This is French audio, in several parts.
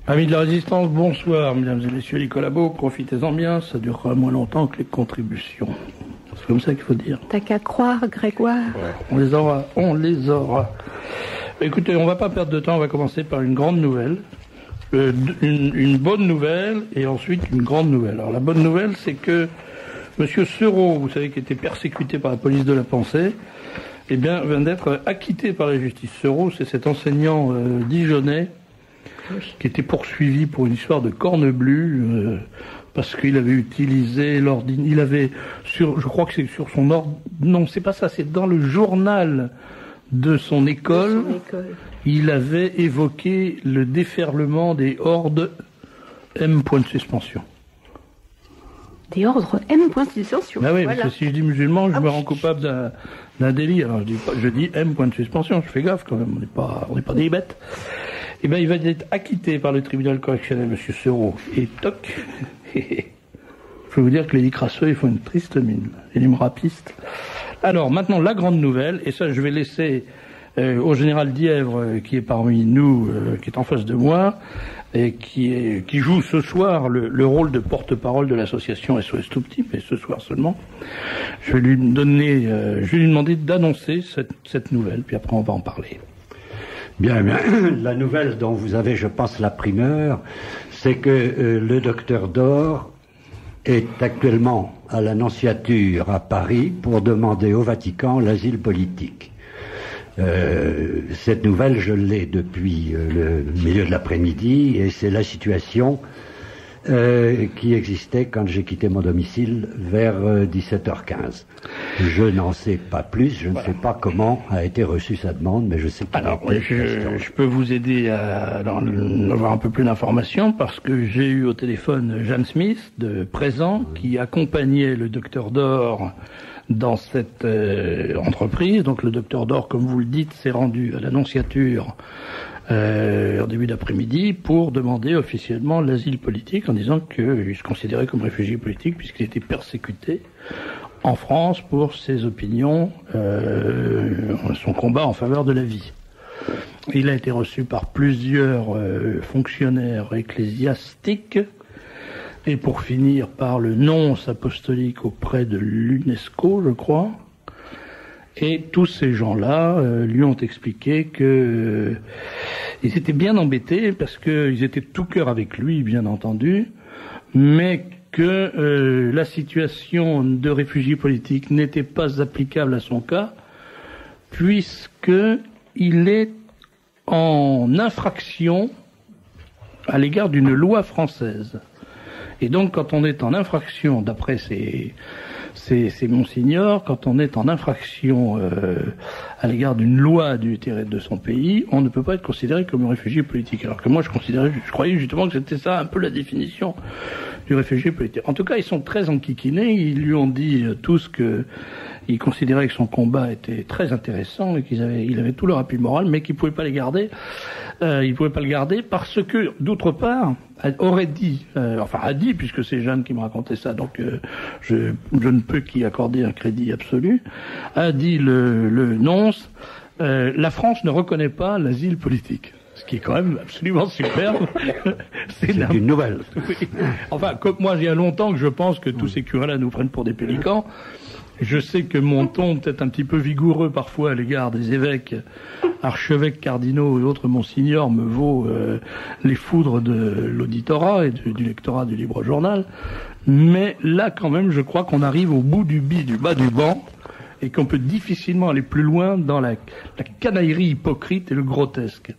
Amis de la Résistance, bonsoir, mesdames et messieurs les collabos, profitez-en bien, ça durera moins longtemps que les contributions. C'est comme ça qu'il faut dire. T'as qu'à croire, Grégoire. Ouais, on les aura. Écoutez, on va pas perdre de temps, on va commencer par une grande nouvelle. Une bonne nouvelle et ensuite une grande nouvelle. Alors la bonne nouvelle, c'est que Monsieur Seurat, vous savez, qui était persécuté par la police de la pensée, eh bien, vient d'être acquitté par la justice. Seurat, c'est cet enseignant dijonnais qui était poursuivi pour une histoire de cornemuse parce qu'il avait utilisé il avait je crois que c'est sur son ordre, non, c'est pas ça, c'est dans le journal de son école. Il avait évoqué le déferlement des hordes M. point de suspension. Des ordres M. point de suspension. Ah oui, voilà. Parce que si je dis musulman, je me rends coupable d'un délit. Alors je dis M. point de suspension, je fais gaffe quand même, on n'est pas des bêtes. Eh bien, il va être acquitté par le tribunal correctionnel, M. Seurat. Et toc, je peux vous dire que les crasseux, ils font une triste mine. Et les rapistes. Alors, maintenant, la grande nouvelle, et ça, je vais laisser au général Dièvre, qui est parmi nous, qui est en face de moi, et qui joue ce soir le rôle de porte-parole de l'association SOS Tout Petit, mais ce soir seulement. Je vais lui demander d'annoncer cette nouvelle, puis après on va en parler. Bien, la nouvelle dont vous avez, je pense, la primeur, c'est que le docteur Dor est actuellement à la Nonciature à Paris pour demander au Vatican l'asile politique. Cette nouvelle, je l'ai depuis le milieu de l'après-midi, et c'est la situation qui existait quand j'ai quitté mon domicile vers 17h15. Je n'en sais pas plus, je ne sais pas comment a été reçue sa demande, mais je sais pas. Alors, je peux vous aider à avoir un peu plus d'informations, parce que j'ai eu au téléphone Jeanne Smith, de Présent, qui accompagnait le docteur Dor dans cette entreprise. Donc le docteur Dor, comme vous le dites, s'est rendu à la Nonciature en début d'après-midi pour demander officiellement l'asile politique, en disant qu'il se considérait comme réfugié politique puisqu'il était persécuté en France pour ses opinions, son combat en faveur de la vie. Il a été reçu par plusieurs fonctionnaires ecclésiastiques, et pour finir par le nonce apostolique auprès de l'UNESCO, je crois. Et tous ces gens-là lui ont expliqué que ils étaient bien embêtés parce qu'ils étaient tout cœur avec lui, bien entendu, mais que la situation de réfugié politique n'était pas applicable à son cas, puisqu'il est en infraction à l'égard d'une loi française. Et donc, quand on est en infraction, d'après ces monsignors, quand on est en infraction à l'égard d'une loi de son pays, on ne peut pas être considéré comme un réfugié politique. Alors que moi, je croyais justement que c'était ça un peu la définition du réfugié politique. En tout cas, ils sont très enquiquinés. Ils lui ont dit tous qu'ils considéraient que son combat était très intéressant et il avait tout leur appui moral, mais qu'ils pouvaient pas les garder. Ils pouvaient pas le garder parce que, d'autre part, a dit, puisque c'est Jeanne qui me racontait ça, donc je ne peux qu'y accorder un crédit absolu, a dit le nonce, la France ne reconnaît pas l'asile politique. Ce qui est quand même absolument superbe. C'est une nouvelle. Oui. Enfin, comme moi, il y a longtemps que je pense que tous ces curés-là nous prennent pour des pélicans. Je sais que mon ton, peut-être un petit peu vigoureux parfois à l'égard des évêques, archevêques, cardinaux et autres monsignors, me vaut les foudres de l'auditorat et du lectorat du Libre Journal. Mais là, quand même, je crois qu'on arrive au bout du bas du banc et qu'on peut difficilement aller plus loin dans la canaillerie hypocrite et le grotesque.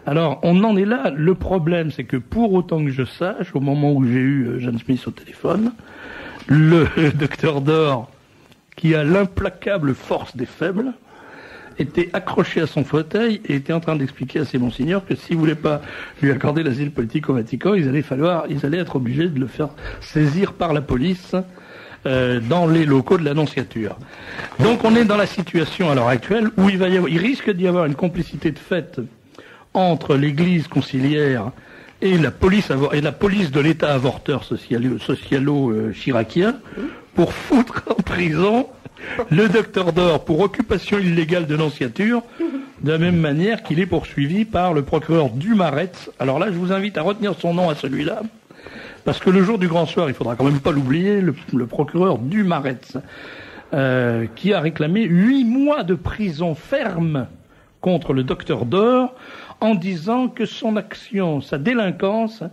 Alors, on en est là. Le problème, c'est que pour autant que je sache, au moment où j'ai eu Jeanne Smith au téléphone, le docteur Dor, qui a l'implacable force des faibles, était accroché à son fauteuil et était en train d'expliquer à ses monsignors que s'ils voulaient pas lui accorder l'asile politique au Vatican, ils allaient être obligés de le faire saisir par la police dans les locaux de la Nonciature. Donc on est dans la situation à l'heure actuelle où il risque d'y avoir une complicité de fait entre l'Église conciliaire et la police de l'État avorteur socialo-chiracien pour foutre en prison le docteur Dor pour occupation illégale de Nonciature, de la même manière qu'il est poursuivi par le procureur Dumaret. Alors là, je vous invite à retenir son nom à celui-là, parce que le jour du grand soir, il faudra quand même pas l'oublier, le procureur Dumaret, qui a réclamé 8 mois de prison ferme contre le docteur Dor, en disant que son action, sa délinquance,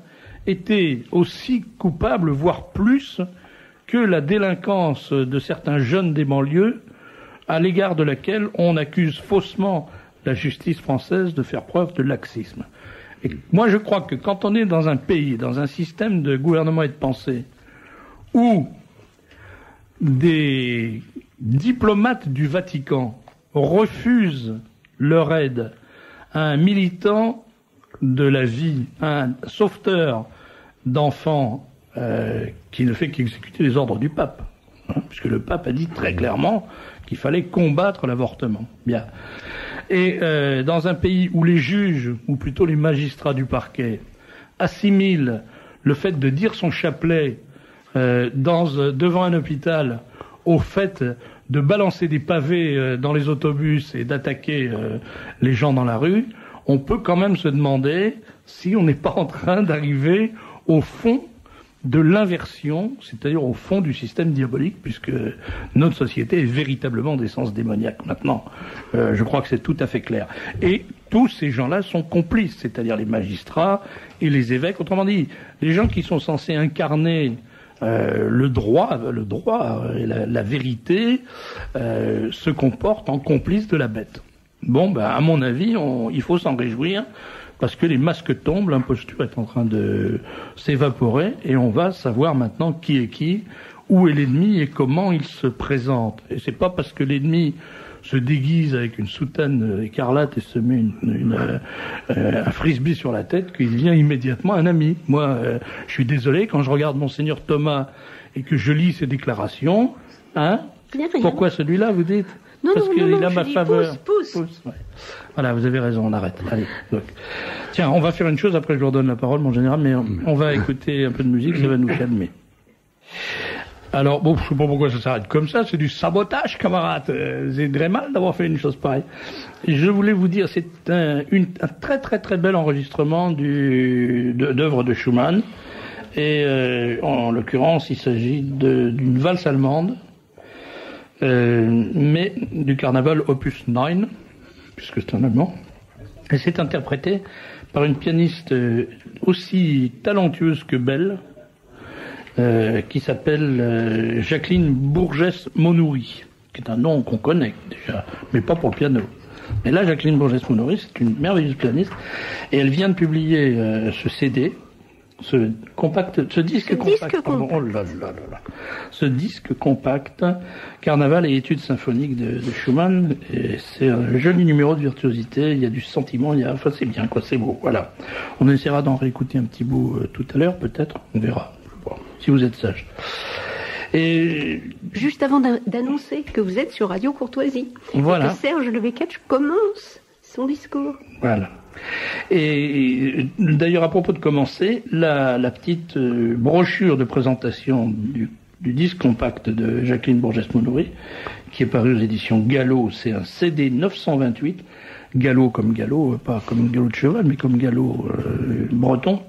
était aussi coupable, voire plus, que la délinquance de certains jeunes des banlieues, à l'égard de laquelle on accuse faussement la justice française de faire preuve de laxisme. Et moi, je crois que quand on est dans un pays, dans un système de gouvernement et de pensée, où des diplomates du Vatican refusent leur aide à un militant de la vie, un sauveteur d'enfants qui ne fait qu'exécuter les ordres du pape, puisque le pape a dit très clairement qu'il fallait combattre l'avortement. Bien. Et dans un pays où les juges, ou plutôt les magistrats du parquet, assimilent le fait de dire son chapelet devant un hôpital au fait de balancer des pavés dans les autobus et d'attaquer les gens dans la rue, on peut quand même se demander si on n'est pas en train d'arriver au fond de l'inversion, c'est-à-dire au fond du système diabolique, puisque notre société est véritablement d'essence démoniaque maintenant. Je crois que c'est tout à fait clair. Et tous ces gens-là sont complices, c'est-à-dire les magistrats et les évêques. Autrement dit, les gens qui sont censés incarner le droit et la vérité se comportent en complices de la bête. Bon, à mon avis, il faut s'en réjouir, parce que les masques tombent, l'imposture est en train de s'évaporer, et on va savoir maintenant qui est qui, où est l'ennemi et comment il se présente. Et c'est pas parce que l'ennemi se déguise avec une soutane écarlate et se met un frisbee sur la tête qu'il devient immédiatement un ami. Moi, je suis désolé, quand je regarde Monseigneur Thomas et que je lis ses déclarations, pourquoi celui-là, vous dites? Parce qu'il a ma faveur. Pousse. Ouais. Voilà, vous avez raison, on arrête. Allez. Donc. Tiens, on va faire une chose, après je vous redonne la parole, mon général, mais on va écouter un peu de musique, ça va nous calmer. Alors, bon, je sais pas pourquoi ça s'arrête comme ça, c'est du sabotage, camarade. C'est très mal d'avoir fait une chose pareille. Je voulais vous dire, c'est un très très très bel enregistrement d'œuvres de Schumann, et en l'occurrence, il s'agit d'une valse allemande, mais du carnaval opus 9, puisque c'est un allemand, et c'est interprété par une pianiste aussi talentueuse que belle, qui s'appelle Jacqueline Bourgès-Monoury, qui est un nom qu'on connaît déjà, mais pas pour le piano. Mais là, Jacqueline Bourgès-Monoury, c'est une merveilleuse pianiste, et elle vient de publier ce CD, ce disque compact. Oh là là là là. Ce disque compact, Carnaval et études symphoniques de Schumann, et c'est un joli numéro de virtuosité, il y a du sentiment, enfin c'est bien, quoi, c'est beau, voilà. On essaiera d'en réécouter un petit bout tout à l'heure, peut-être, on verra, si vous êtes sage. Et juste avant d'annoncer que vous êtes sur Radio Courtoisie, voilà. Et que Serge Levécatch commence son discours. Voilà. Et d'ailleurs, à propos de commencer, la petite brochure de présentation du disque compact de Jacqueline Bourgès-Monoury, qui est paru aux éditions Gallo, c'est un CD 928, Gallo comme galop, pas comme galop de cheval, mais comme galop breton.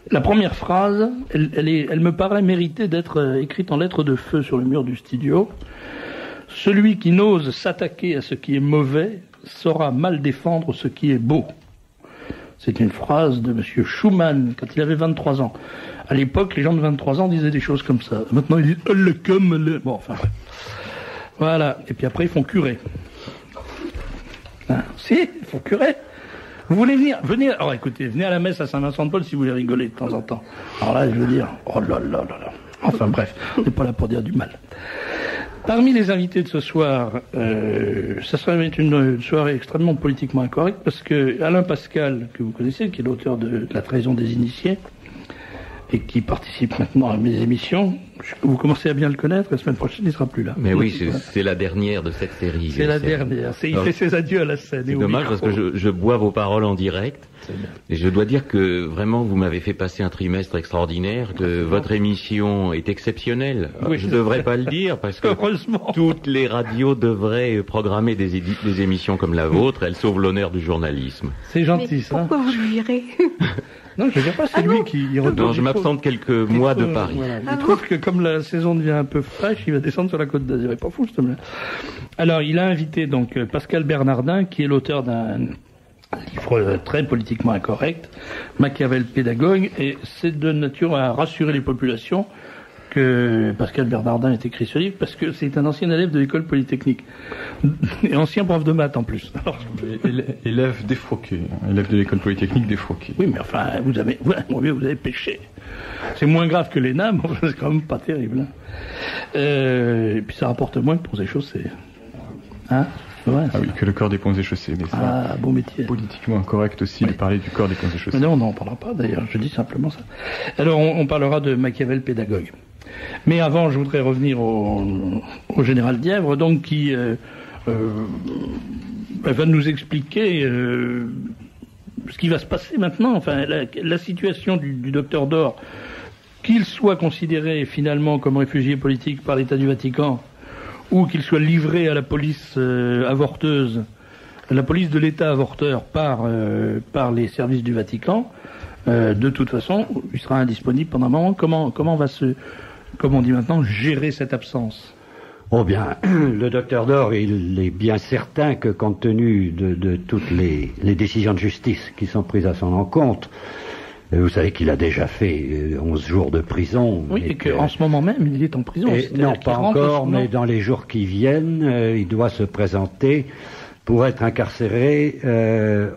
La première phrase, elle me paraît mériter d'être écrite en lettres de feu sur le mur du studio. Celui qui n'ose s'attaquer à ce qui est mauvais saura mal défendre ce qui est beau. C'est une phrase de monsieur Schumann, quand il avait 23 ans. À l'époque, les gens de 23 ans disaient des choses comme ça. Maintenant, ils disent le comme le... Bon, enfin, bref. Voilà. Et puis après, ils font curer. Si, ils font curer. Vous voulez venir? Venez. Alors écoutez, venez à la messe à Saint-Vincent-de-Paul si vous voulez rigoler de temps en temps. Alors là, je veux dire, oh là là là là. Enfin bref, on n'est pas là pour dire du mal. Parmi les invités de ce soir, ça sera une soirée extrêmement politiquement incorrecte, parce que Alain Pascal, que vous connaissez, qui est l'auteur de La trahison des initiés, et qui participe maintenant à mes émissions. Vous commencez à bien le connaître, la semaine prochaine il sera plus là. Mais oui, c'est la dernière de cette série. C'est la dernière. Il fait ses adieux à la scène. C'est dommage parce que je bois vos paroles en direct. Et je dois dire que vraiment vous m'avez fait passer un trimestre extraordinaire, que votre émission est exceptionnelle. Oui, je ne devrais pas le dire parce que heureusement, toutes les radios devraient programmer des émissions comme la vôtre. Elles sauvent l'honneur du journalisme. C'est gentil ça. Pourquoi vous le virez? Non, je ne veux pas, c'est lui qui retourne. Non, je m'absente quelques mois de Paris. Voilà. Il trouve que comme la saison devient un peu fraîche, il va descendre sur la Côte d'Azur. Il n'est pas fou, ce là. Alors, il a invité donc Pascal Bernardin, qui est l'auteur d'un livre très politiquement incorrect, Machiavel pédagogue, et c'est de nature à rassurer les populations que Pascal Bernardin ait écrit ce livre, parce que c'est un ancien élève de l'école polytechnique, et ancien prof de maths en plus. Alors, élève défroqué, élève de l'école polytechnique défroqué. oui, mais enfin, vous avez péché. C'est moins grave que l'ENA, mais c'est quand même pas terrible. Et puis ça rapporte moins que pour ces chaussées. Hein? Ouais, ah oui, que le corps des ponts et chaussées. Mais ah, beau métier. Politiquement incorrect aussi de parler du corps des ponts et chaussées. Mais non, on n'en parlera pas d'ailleurs, je dis simplement ça. Alors on parlera de Machiavel pédagogue. Mais avant, je voudrais revenir au général Dièvre, donc qui va nous expliquer ce qui va se passer maintenant, enfin la situation du docteur Dor, qu'il soit considéré finalement comme réfugié politique par l'État du Vatican, ou qu'il soit livré à la police avorteuse, la police de l'État avorteur par les services du Vatican, de toute façon, il sera indisponible pendant un moment. Comment va comme on dit maintenant, gérer cette absence? Oh bien, le docteur Dor, il est bien certain que compte tenu de toutes les décisions de justice qui sont prises à son encontre, vous savez qu'il a déjà fait 11 jours de prison. Oui, et qu'en ce moment même, il est en prison. Non, pas encore, mais dans les jours qui viennent, il doit se présenter pour être incarcéré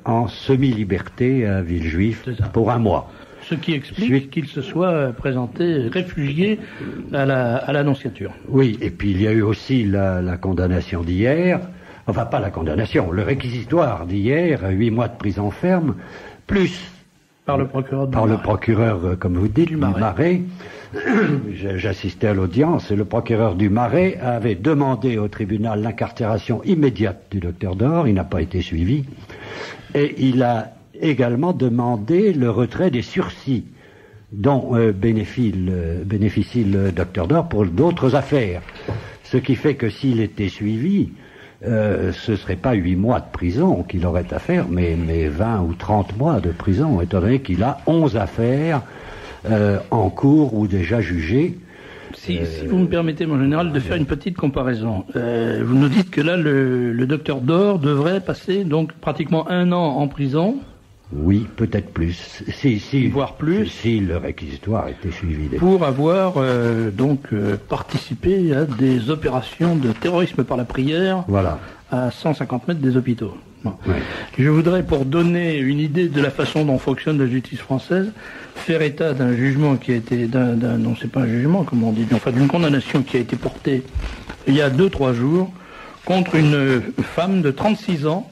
en semi-liberté à Villejuif pour un mois. Ce qui explique qu'il se soit présenté réfugié à l'Annonciature. Oui, et puis il y a eu aussi la condamnation d'hier, enfin pas la condamnation, le réquisitoire d'hier, 8 mois de prison ferme, plus par le procureur, comme vous dites, du Marais. J'assistais à l'audience et le procureur du Marais avait demandé au tribunal l'incarcération immédiate du docteur Dor, il n'a pas été suivi, et il a également demandé le retrait des sursis dont bénéficie le docteur Dor pour d'autres affaires. Ce qui fait que s'il était suivi, ce serait pas 8 mois de prison qu'il aurait à faire, mais 20 ou 30 mois de prison, étant donné qu'il a 11 affaires en cours ou déjà jugées. Si vous me permettez, mon général, de faire une petite comparaison. Vous nous dites que là, le docteur Dor devrait passer donc pratiquement 1 an en prison. Oui, peut-être plus. Voire plus. Si le réquisitoire était suivi. Pour avoir participé à des opérations de terrorisme par la prière. Voilà. À 150 mètres des hôpitaux. Bon. Ouais. Je voudrais, pour donner une idée de la façon dont fonctionne la justice française, faire état d'un jugement qui a été, non, c'est pas un jugement, comme on dit, enfin d'une condamnation qui a été portée il y a 2-3 jours contre une femme de 36 ans.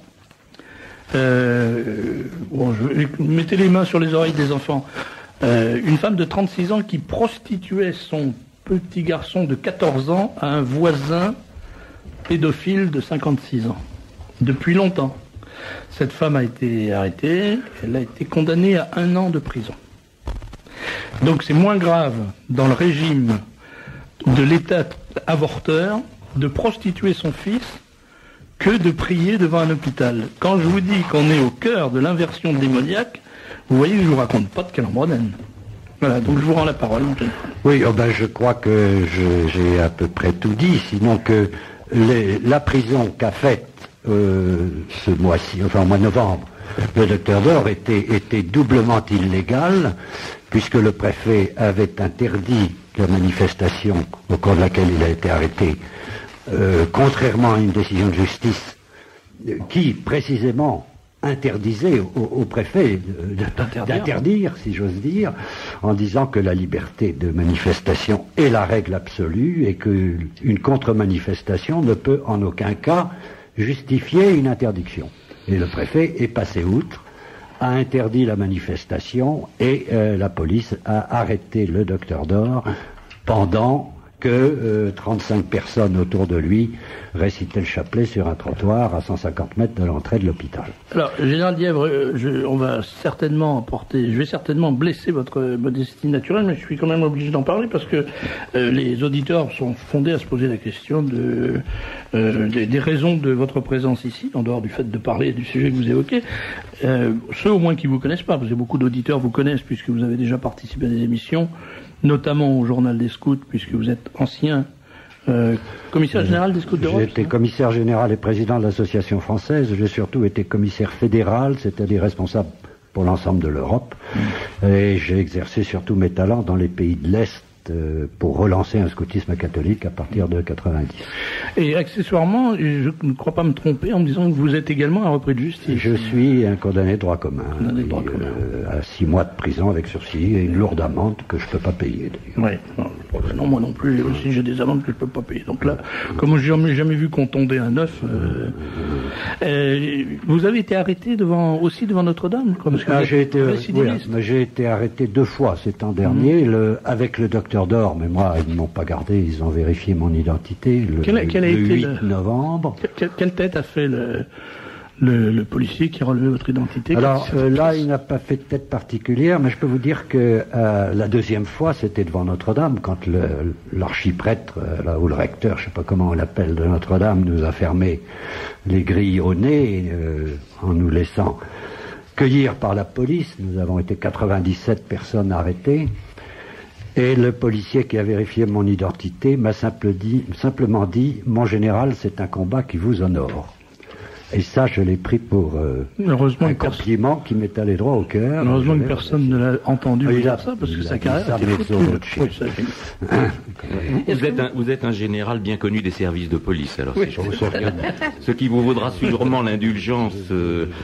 Mettez les mains sur les oreilles des enfants. Une femme de 36 ans qui prostituait son petit garçon de 14 ans à un voisin pédophile de 56 ans. Depuis longtemps. Cette femme a été arrêtée, elle a été condamnée à 1 an de prison. Donc c'est moins grave dans le régime de l'État avorteur de prostituer son fils que de prier devant un hôpital. Quand je vous dis qu'on est au cœur de l'inversion démoniaque, vous voyez que je vous raconte pas de calembredaine. Voilà, donc je vous rends la parole. Oui, je crois que j'ai à peu près tout dit, sinon que la prison qu'a faite ce mois-ci, enfin au mois de novembre, le docteur Dor était doublement illégal, puisque le préfet avait interdit la manifestation au cours de laquelle il a été arrêté, contrairement à une décision de justice qui précisément interdisait au préfet d'interdire, si j'ose dire, en disant que la liberté de manifestation est la règle absolue et qu'une contre-manifestation ne peut en aucun cas justifier une interdiction. Et le préfet est passé outre, a interdit la manifestation et la police a arrêté le docteur Dor pendant que 35 personnes autour de lui récitaient le chapelet sur un trottoir à 150 mètres de l'entrée de l'hôpital. Alors, Général Dièvre, je vais certainement blesser votre modestie naturelle, mais je suis quand même obligé d'en parler parce que les auditeurs sont fondés à se poser la question des raisons de votre présence ici, en dehors du fait de parler du sujet que vous évoquez. Ceux au moins qui vous connaissent pas, parce que beaucoup d'auditeurs vous connaissent puisque vous avez déjà participé à des émissions, notamment au Journal des Scouts, puisque vous êtes ancien commissaire général des Scouts d'Europe. J'ai été commissaire général et président de l'association française. J'ai surtout été commissaire fédéral, c'est-à-dire responsable pour l'ensemble de l'Europe. Et j'ai exercé surtout mes talents dans les pays de l'Est pour relancer un scoutisme catholique à partir de 90. Et accessoirement, je ne crois pas me tromper en me disant que vous êtes également un repris de justice. Je suis un condamné de droit commun, à 6 mois de prison avec sursis et une lourde amende que je ne peux pas payer. Oui, non, moi non plus, aussi j'ai des amendes que je ne peux pas payer. Donc là, comme je n'ai jamais vu qu'on tombait un œuf, vous avez été arrêté aussi devant Notre-Dame, j'ai été arrêté 2 fois ces temps derniers, avec le docteur Dor, mais moi ils ne m'ont pas gardé, ils ont vérifié mon identité le 8 novembre. Quelle tête a fait le policier qui a relevé votre identité? Alors là, il n'a pas fait de tête particulière, mais je peux vous dire que la deuxième fois, c'était devant Notre-Dame, quand l'archiprêtre, là où le recteur, je sais pas comment on l'appelle, de Notre-Dame, nous a fermé les grilles au nez en nous laissant cueillir par la police. Nous avons été 97 personnes arrêtées. Et le policier qui a vérifié mon identité m'a simplement dit « Mon général, c'est un combat qui vous honore ». Et ça, je l'ai pris pour un compliment qui m'est allé droit au cœur. Heureusement que personne ne l'a entendu dire ça, parce que sa carrière était Vous êtes un général bien connu des services de police, alors oui, ce qui vous vaudra sûrement l'indulgence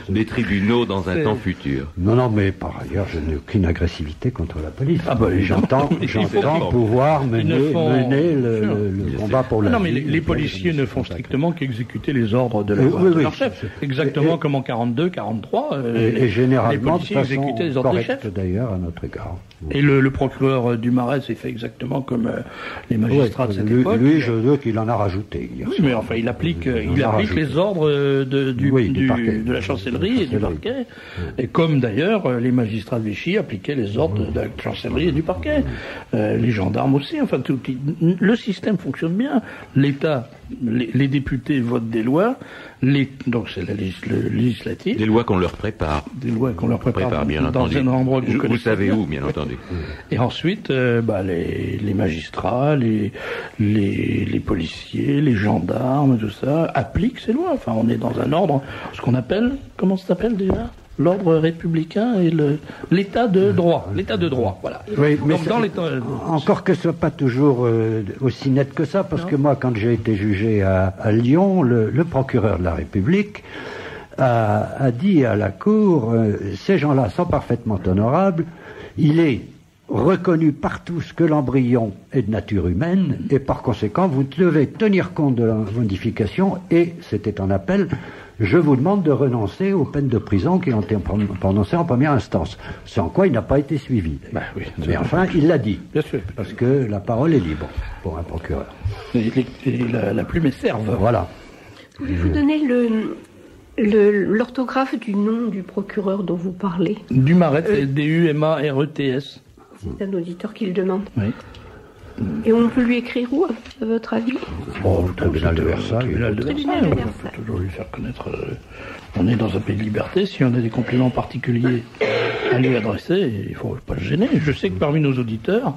des tribunaux dans un temps futur. Non, mais par ailleurs, je n'ai aucune agressivité contre la police. J'entends pouvoir mener le combat pour la vie. Non, mais les policiers ne font strictement qu'exécuter les ordres de leur chef. Exactement comme en 42, 43. Et généralement, les policiers exécutaient les ordres des chefs. D'ailleurs, à notre égard. Et le procureur du Marais s'est fait exactement comme les magistrats de cette époque. Lui, je veux qu'il en a rajouté. Oui, mais enfin, il applique les ordres de la chancellerie et du parquet. Et comme d'ailleurs, les magistrats de Vichy appliquaient les ordres de la chancellerie et du parquet. Les gendarmes aussi. Enfin, le système fonctionne bien. L'État, les députés votent des lois. Donc c'est le législatif. Des lois qu'on leur prépare. Des lois qu'on leur prépare bien dans entendu. un endroit que vous savez où, bien entendu. Et ensuite, les magistrats, les policiers, les gendarmes, tout ça, appliquent ces lois. Enfin, on est dans un ordre, ce qu'on appelle, comment ça s'appelle déjà ? L'ordre républicain et l'état de droit. L'état de droit, voilà. Oui, mais donc, dans l'état... Encore que ce soit pas toujours aussi net que ça, parce que moi, quand j'ai été jugé à Lyon, le procureur de la République a dit à la Cour, ces gens-là sont parfaitement honorables, il est reconnu par tous que l'embryon est de nature humaine, et par conséquent, vous devez tenir compte de la modification, et c'était en appel, je vous demande de renoncer aux peines de prison qui ont été prononcées en première instance. Sans quoi il n'a pas été suivi. Oui, mais enfin, il l'a dit. Bien sûr. Parce que la parole est libre pour un procureur. Et la plume est serve. Voilà. Pouvez-vous donner l'orthographe du nom du procureur dont vous parlez? Du Marais, c'est D-U-M-A-R-E-T-S. C'est un auditeur qui le demande. Oui. Et on peut lui écrire où, à votre avis? Au tribunal de Versailles. Tribunal de Versailles. On peut toujours lui faire connaître. On est dans un pays de liberté. Si on a des compliments particuliers à lui adresser, il ne faut pas le gêner. Je sais que parmi nos auditeurs,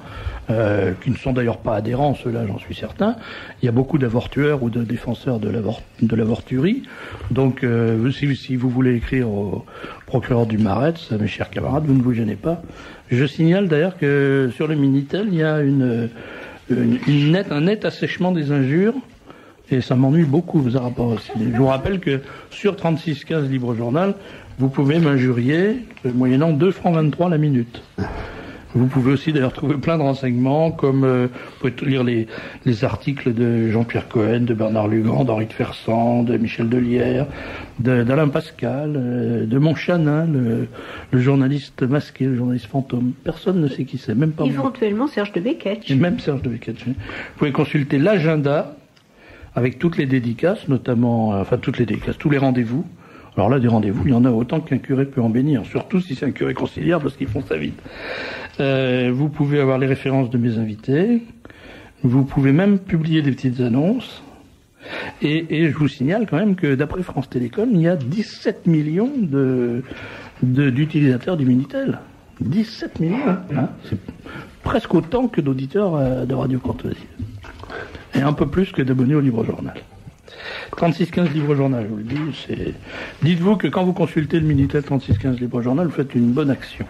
qui ne sont d'ailleurs pas adhérents, ceux-là, j'en suis certain, il y a beaucoup d'avortueurs ou de défenseurs de l'avorturie. Donc, si vous voulez écrire au procureur du Marais, mes chers camarades, vous ne vous gênez pas. Je signale d'ailleurs que sur le Minitel, il y a un net assèchement des injures, et ça m'ennuie beaucoup, vous rapport aussi. Je vous rappelle que sur 3615 Libre Journal, vous pouvez m'injurier moyennant 2,23 francs la minute. Vous pouvez aussi d'ailleurs trouver plein de renseignements, comme vous pouvez lire les articles de Jean-Pierre Cohen, de Bernard Lugrand, d'Henri de Fersan, de Michel Delierre, d'Alain Pascal, de Montchanin, le journaliste masqué, le journaliste fantôme. Personne ne sait qui c'est, même pas moi. Éventuellement Serge de Beketch. Et même Serge de Beketch. Vous pouvez consulter l'agenda avec toutes les dédicaces, notamment, toutes les dédicaces, tous les rendez-vous. Alors là, des rendez-vous, il y en a autant qu'un curé peut en bénir, surtout si c'est un curé conciliaire, parce qu'ils font ça vite. Vous pouvez avoir les références de mes invités. Vous pouvez même publier des petites annonces. Et je vous signale quand même que d'après France Télécom, il y a 17 millions d'utilisateurs du Minitel. 17 millions, hein. C'est presque autant que d'auditeurs de Radio Courtoisie. Et un peu plus que d'abonnés au Livre Journal. 3615 Livre Journal, je vous le dis, dites-vous que quand vous consultez le Minitel 3615 Livre Journal, vous faites une bonne action.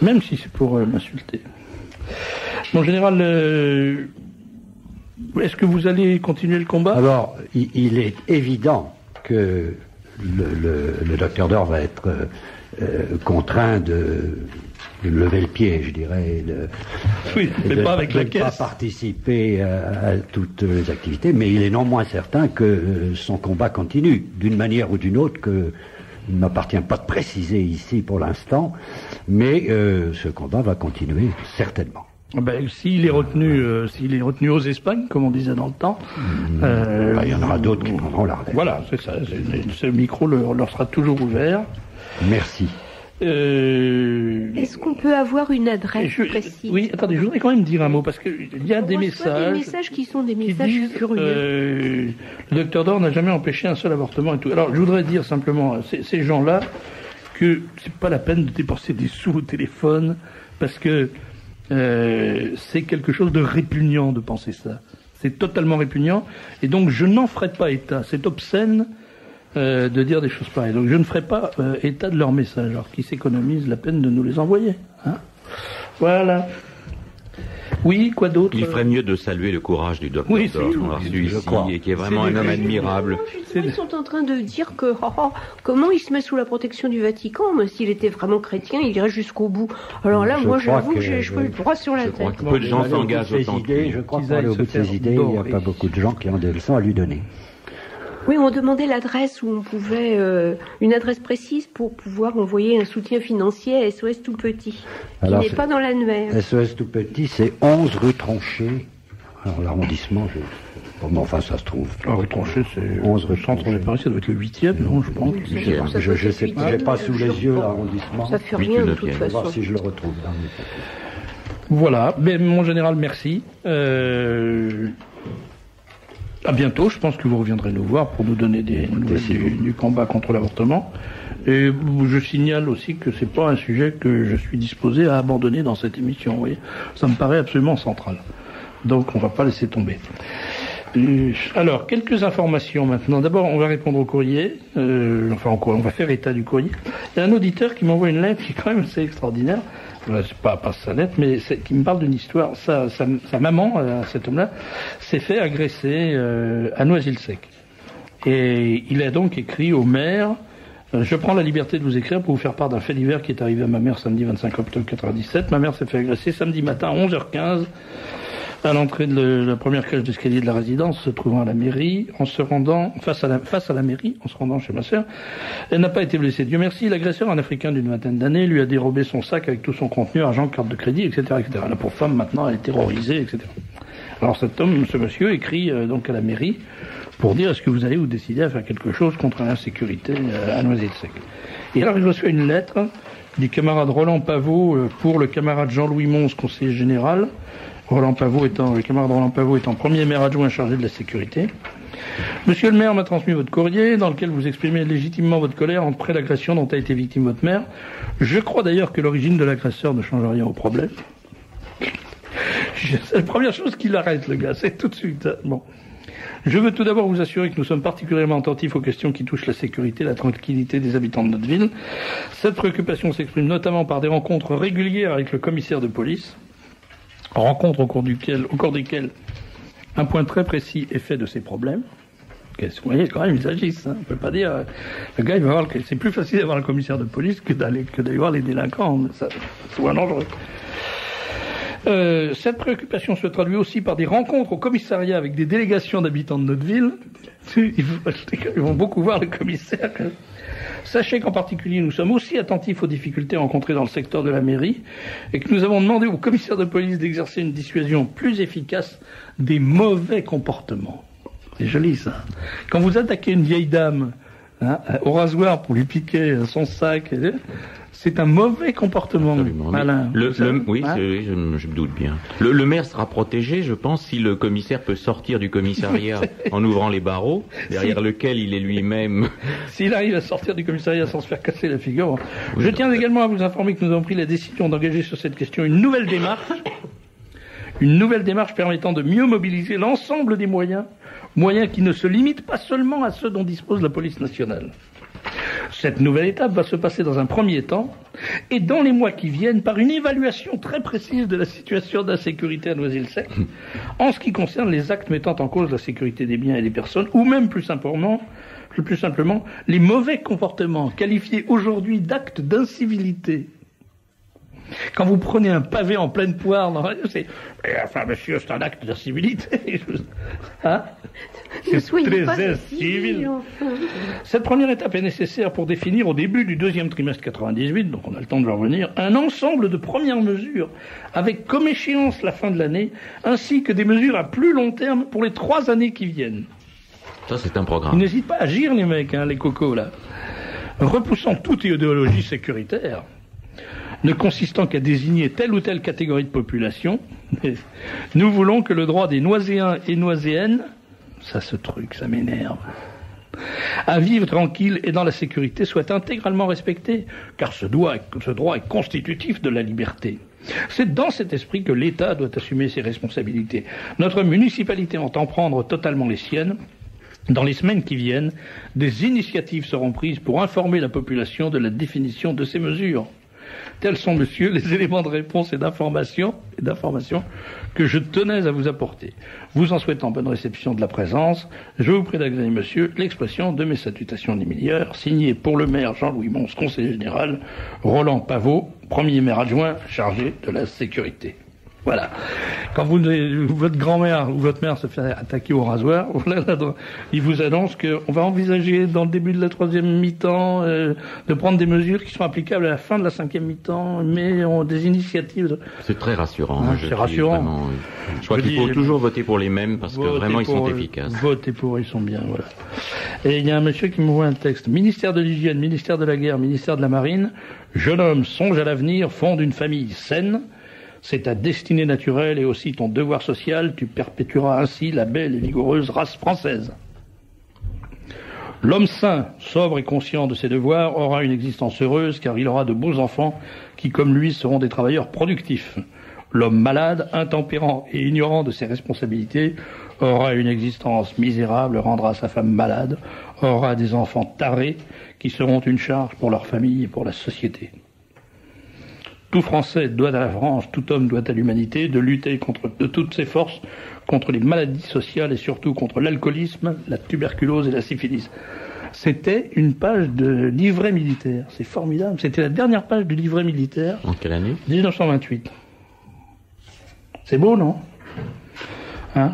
Même si c'est pour m'insulter. Mon général, est-ce que vous allez continuer le combat? Alors, il est évident que le docteur Dor va être contraint de lever le pied, je dirais, oui, mais pas avec la caisse. Pas participer à toutes les activités, mais il est non moins certain que son combat continue, d'une manière ou d'une autre, que il ne m'appartient pas de préciser ici pour l'instant, mais ce combat va continuer certainement. Ben, s'il est retenu aux Espagnes, comme on disait dans le temps, il y en aura d'autres qui prendront la relève. Voilà, c'est ça. Ce micro leur sera toujours ouvert. Merci. Est-ce qu'on peut avoir une adresse précise? Oui, attendez, je voudrais quand même dire un mot, parce qu'il y a des messages qui sont des messages curieux. Le docteur Dor n'a jamais empêché un seul avortement et tout. Alors, je voudrais dire simplement à ces gens-là que c'est pas la peine de dépenser des sous au téléphone, parce que c'est quelque chose de répugnant de penser ça. C'est totalement répugnant, et donc je n'en ferai pas état. C'est obscène de dire des choses pareilles. Donc je ne ferai pas état de leurs messages, alors qu'ils s'économisent la peine de nous les envoyer. Hein, voilà. Oui, quoi d'autre? Il ferait mieux de saluer le courage du docteur Dor, qu'on a reçu ici, et qui est vraiment un homme admirable. Ils sont en train de dire que comment il se met sous la protection du Vatican, mais s'il était vraiment chrétien, il irait jusqu'au bout. Alors là, moi j'avoue que j'ai le droit sur la tête. Peu de gens s'engagent autant que lui. Je crois qu'aller au bout de ses idées, il n'y a pas beaucoup de gens qui ont des leçons à lui donner. Oui, on demandait l'adresse où on pouvait, une adresse précise pour pouvoir envoyer un soutien financier à SOS Tout Petit, qui n'est pas dans l'annuaire. SOS Tout Petit, c'est 11 rue Tronchet. Alors l'arrondissement, comment enfin ça se trouve? Rue Tronchet, c'est 11 rue centre de Paris, ça doit être le 8e, non, je pense. Je ne sais pas, j'ai pas sous les yeux l'arrondissement. Ça fait rien de toute façon. Je vais voir si je le retrouve dans mes papiers. Voilà, mais mon général, merci. À bientôt, je pense que vous reviendrez nous voir pour nous donner des nouvelles du combat contre l'avortement. Et je signale aussi que c'est pas un sujet que je suis disposé à abandonner dans cette émission, vous voyez. Ça me paraît absolument central. Donc on va pas laisser tomber. Alors, quelques informations maintenant. D'abord, on va répondre au courrier. On va faire état du courrier. Il y a un auditeur qui m'envoie une lettre qui est quand même assez extraordinaire. C'est pas sa lettre, mais qui me parle d'une histoire. Sa maman, cet homme-là, s'est fait agresser à Noisy-le-Sec. Et il a donc écrit au maire: je prends la liberté de vous écrire pour vous faire part d'un fait divers qui est arrivé à ma mère samedi 25 octobre 97. Ma mère s'est fait agresser samedi matin à 11h15 à l'entrée de la première cage d'escalier de la résidence, se trouvant à la mairie, en se rendant face à la mairie, en se rendant chez ma sœur. Elle n'a pas été blessée. Dieu merci, l'agresseur, un Africain d'une vingtaine d'années, lui a dérobé son sac avec tout son contenu, argent, carte de crédit, etc., etc. La pauvre femme, maintenant, elle est terrorisée, etc. Alors ce monsieur écrit donc à la mairie pour dire: est-ce que vous allez vous décider à faire quelque chose contre l'insécurité à Noisy-le-Sec? Et alors il reçoit une lettre du camarade Roland Pavot pour le camarade Jean-Louis Mons, conseiller général. Le camarade Roland Pavot étant premier maire adjoint chargé de la sécurité. Monsieur le maire m'a transmis votre courrier dans lequel vous exprimez légitimement votre colère après l'agression dont a été victime votre mère. Je crois d'ailleurs que l'origine de l'agresseur ne change rien au problème. C'est la première chose qui l'arrête, le gars, c'est tout de suite. Bon. Je veux tout d'abord vous assurer que nous sommes particulièrement attentifs aux questions qui touchent la sécurité et la tranquillité des habitants de notre ville. Cette préoccupation s'exprime notamment par des rencontres régulières avec le commissaire de police, rencontres au cours desquelles un point très précis est fait de ces problèmes. Vous voyez, quand même, ils agissent. Hein. On peut pas dire... le gars, il va voir... C'est plus facile d'avoir un commissaire de police que d'aller voir les délinquants. C'est souvent dangereux. Cette préoccupation se traduit aussi par des rencontres au commissariat avec des délégations d'habitants de notre ville. Ils vont beaucoup voir le commissaire. Sachez qu'en particulier, nous sommes aussi attentifs aux difficultés rencontrées dans le secteur de la mairie et que nous avons demandé au commissaire de police d'exercer une dissuasion plus efficace des mauvais comportements. C'est joli, ça. Quand vous attaquez une vieille dame au rasoir pour lui piquer son sac, c'est un mauvais comportement. Malin. Oui, je me doute bien. Le maire sera protégé, je pense, si le commissaire peut sortir du commissariat en ouvrant les barreaux, derrière lequel il est lui-même. S'il arrive à sortir du commissariat sans se faire casser la figure. Je tiens également à vous informer que nous avons pris la décision d'engager sur cette question une nouvelle démarche permettant de mieux mobiliser l'ensemble des moyens qui ne se limitent pas seulement à ceux dont dispose la police nationale. Cette nouvelle étape va se passer dans un premier temps et dans les mois qui viennent par une évaluation très précise de la situation d'insécurité à Noisy-le-Sec en ce qui concerne les actes mettant en cause la sécurité des biens et des personnes ou même plus simplement les mauvais comportements qualifiés aujourd'hui d'actes d'incivilité. Quand vous prenez un pavé en pleine poire dans la rue, enfin, monsieur, c'est un acte d'incivilité. Hein? C'est très incivil. Enfin. Cette première étape est nécessaire pour définir au début du deuxième trimestre 98, donc on a le temps de revenir, un ensemble de premières mesures avec comme échéance la fin de l'année, ainsi que des mesures à plus long terme pour les 3 années qui viennent. Ça, c'est un programme. Ils n'hésitent pas à agir, les mecs, les cocos, là. Repoussant toute idéologie sécuritaire, ne consistant qu'à désigner telle ou telle catégorie de population, nous voulons que le droit des Noiséens et Noiséennes, ça m'énerve, à vivre tranquille et dans la sécurité soit intégralement respecté, car ce droit est constitutif de la liberté. C'est dans cet esprit que l'État doit assumer ses responsabilités. Notre municipalité entend prendre totalement les siennes. Dans les semaines qui viennent, des initiatives seront prises pour informer la population de la définition de ces mesures. Tels sont, monsieur, les éléments de réponse et d'information que je tenais à vous apporter. Vous en souhaitant bonne réception de la présence, je vous prie d'agréer, monsieur, l'expression de mes salutations liminaires, signé pour le maire Jean-Louis Mons, conseiller général, Roland Pavot, premier maire adjoint chargé de la sécurité. Voilà. Quand votre grand-mère ou votre mère se fait attaquer au rasoir, il vous annonce qu'on va envisager dans le début de la 3e mi-temps de prendre des mesures qui seront applicables à la fin de la 5e mi-temps, mais ont des initiatives. C'est très rassurant. C'est rassurant. Vraiment, je crois qu'il faut toujours voter pour les mêmes parce que vraiment ils sont efficaces. Voter pour, ils sont bien, voilà. Et il y a un monsieur qui m'envoie un texte. Ministère de l'Hygiène, ministère de la Guerre, ministère de la Marine, jeune homme, songe à l'avenir, fonde une famille saine. C'est ta destinée naturelle et aussi ton devoir social, tu perpétueras ainsi la belle et vigoureuse race française. L'homme sain, sobre et conscient de ses devoirs, aura une existence heureuse car il aura de beaux enfants qui, comme lui, seront des travailleurs productifs. L'homme malade, intempérant et ignorant de ses responsabilités, aura une existence misérable, rendra sa femme malade, aura des enfants tarés qui seront une charge pour leur famille et pour la société. Tout Français doit à la France, tout homme doit à l'humanité de lutter de toutes ses forces contre les maladies sociales et surtout contre l'alcoolisme, la tuberculose et la syphilis. C'était une page de livret militaire. C'est formidable. C'était la dernière page du livret militaire. En quelle année ? 1928. C'est beau, non ?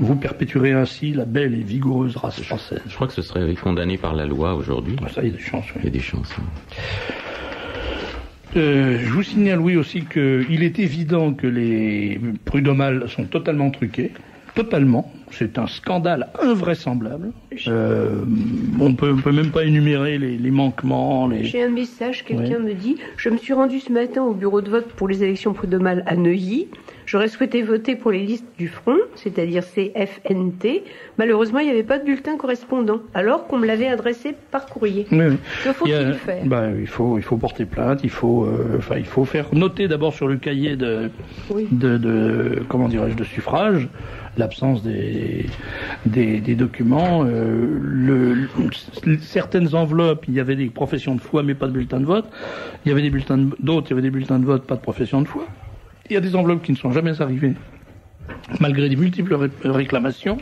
Vous perpétuerez ainsi la belle et vigoureuse race française. Je crois que ce serait condamné par la loi aujourd'hui. Ça, il y a des chances. Oui. Il y a des chances. Je vous signale, oui, aussi qu'il est évident que les prud'homales sont totalement truqués. Totalement. C'est un scandale invraisemblable. On peut même pas énumérer les manquements. J'ai un message, quelqu'un me dit « Je me suis rendu ce matin au bureau de vote pour les élections prud'homales à Neuilly. J'aurais souhaité voter pour les listes du Front, c'est-à-dire CFNT. Malheureusement, il n'y avait pas de bulletin correspondant, alors qu'on me l'avait adressé par courrier. Oui. Que faut-il faire ? Il faut porter plainte. Il faut faire noter d'abord sur le cahier de suffrage l'absence des documents. Certaines enveloppes, il y avait des professions de foi, mais pas de bulletin de vote. Il y avait des bulletins de vote, pas de profession de foi. Il y a des enveloppes qui ne sont jamais arrivées, malgré des multiples réclamations.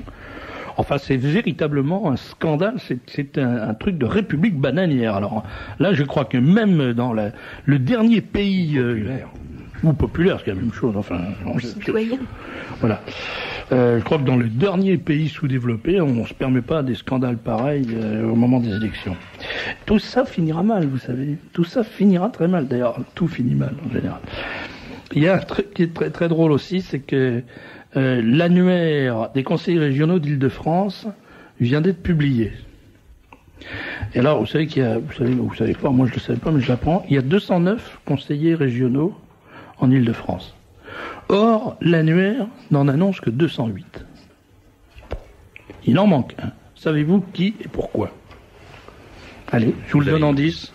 Enfin, c'est véritablement un scandale, c'est un truc de république bananière. Alors là, je crois que même dans le dernier pays... ou populaire, c'est la même chose, enfin... Citoyen. Voilà. Je crois que dans le dernier pays sous-développé, on ne se permet pas des scandales pareils au moment des élections. Tout ça finira mal, vous savez. Tout ça finira très mal. D'ailleurs, tout finit mal, en général. Il y a un truc qui est très, très drôle aussi, c'est que l'annuaire des conseillers régionaux d'Île-de-France vient d'être publié. Et alors, vous savez qu'il y a... Vous savez pas, moi je ne le savais pas, mais je l'apprends. Il y a 209 conseillers régionaux en Île-de-France. Or, l'annuaire n'en annonce que 208. Il en manque un. Savez-vous qui et pourquoi? Allez, je vous le donne en 10.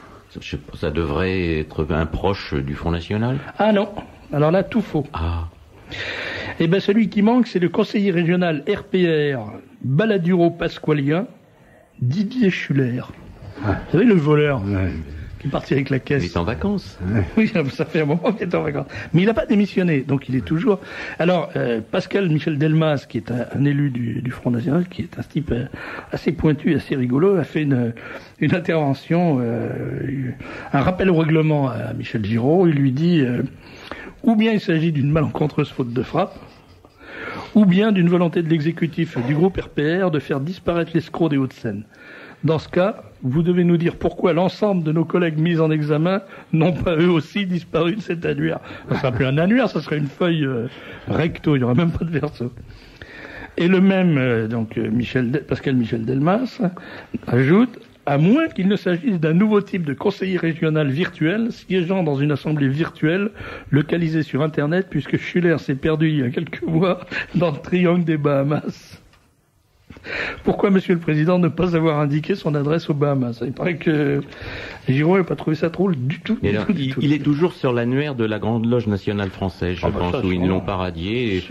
Ça devrait être un proche du Front National? Ah non, alors là, tout faux. Ah. Eh bien, celui qui manque, c'est le conseiller régional RPR Baladuro-Pasqualien, Didier Schuller. Vous savez, le voleur qui est parti avec la caisse. Il est en vacances. Oui, ça fait un moment qu'il est en vacances. Mais il n'a pas démissionné, donc il est toujours... Alors, Pascal Michel Delmas, qui est un élu du Front National, qui est un type assez pointu, assez rigolo, a fait une intervention, un rappel au règlement à Michel Giraud. Il lui dit, ou bien il s'agit d'une malencontreuse faute de frappe, ou bien d'une volonté de l'exécutif du groupe RPR de faire disparaître l'escroc des Hauts-de-Seine. Dans ce cas, vous devez nous dire pourquoi l'ensemble de nos collègues mis en examen n'ont pas eux aussi disparu de cet annuaire. Ça serait plus un annuaire, ça serait une feuille recto, il n'y aurait même pas de verso. Et le même, Pascal Michel Delmas, ajoute, à moins qu'il ne s'agisse d'un nouveau type de conseiller régional virtuel, siégeant dans une assemblée virtuelle, localisée sur Internet, puisque Schuller s'est perdu il y a quelques mois dans le triangle des Bahamas. Pourquoi, Monsieur le Président, ne pas avoir indiqué son adresse aux Bahamas? Il paraît que Giraud n'a pas trouvé ça drôle du tout. Il est toujours sur l'annuaire de la Grande Loge nationale française, je pense, où ils ne l'ont pas radié. Et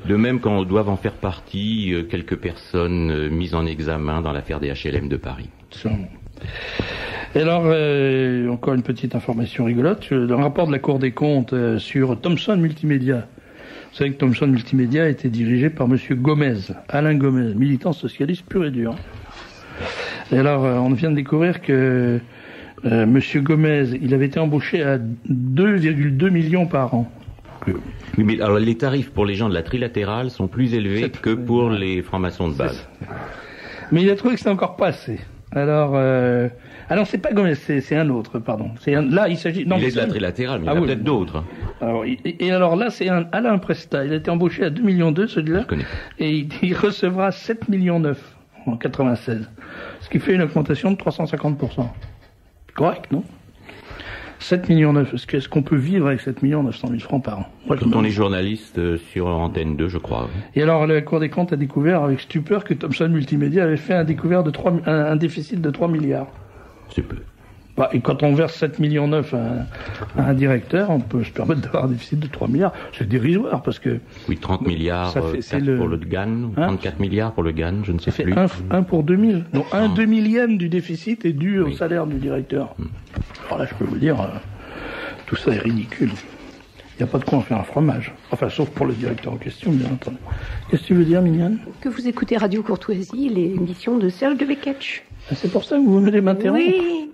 de même qu'on doit en faire partie quelques personnes mises en examen dans l'affaire des HLM de Paris. Et alors, encore une petite information rigolote, dans le rapport de la Cour des comptes sur Thomson Multimédia. Vous savez que Thomson Multimédia a été dirigé par Monsieur Gomez, Alain Gomez, militant socialiste pur et dur. Et alors, on vient de découvrir que Monsieur Gomez, il avait été embauché à 2,2 millions par an. Oui, mais alors les tarifs pour les gens de la trilatérale sont plus élevés que pour les francs-maçons de base. Mais il a trouvé que c'était encore pas assez. Alors, c'est pas Gomez, c'est un autre, pardon. Là, il s'agit... Il est de la trilatérale, mais il y en a peut-être d'autres. Alors, alors là, c'est un Alain Presta. Il a été embauché à 2,2 millions, celui-là. Et il recevra 7,9 millions en 96. Ce qui fait une augmentation de 350%. Correct, non? 7,9 millions. Est-ce qu'on peut vivre avec 7,9 000 francs par an? Quand on est journaliste sur Antenne 2, je crois. Et alors, la Cour des comptes a découvert avec stupeur que Thomson Multimédia avait fait un déficit de 3 milliards. C'est peu. Et quand on verse 7,9 millions à un directeur, on peut se permettre d'avoir un déficit de 3 milliards. C'est dérisoire parce que... Oui, 30 milliards pour le GAN, 34 milliards pour le GAN, je ne sais plus. 1 pour 2000. Donc 1 2/1000 du déficit est dû au salaire du directeur. Alors là, je peux vous dire, tout ça est ridicule. Il n'y a pas de quoi en faire un fromage. Enfin, sauf pour le directeur en question, bien entendu. Qu'est-ce que tu veux dire, Mignonne? Que vous écoutez Radio Courtoisie, l'émission de Serge Deveketch. C'est pour ça que vous venez m'interrompre? Oui.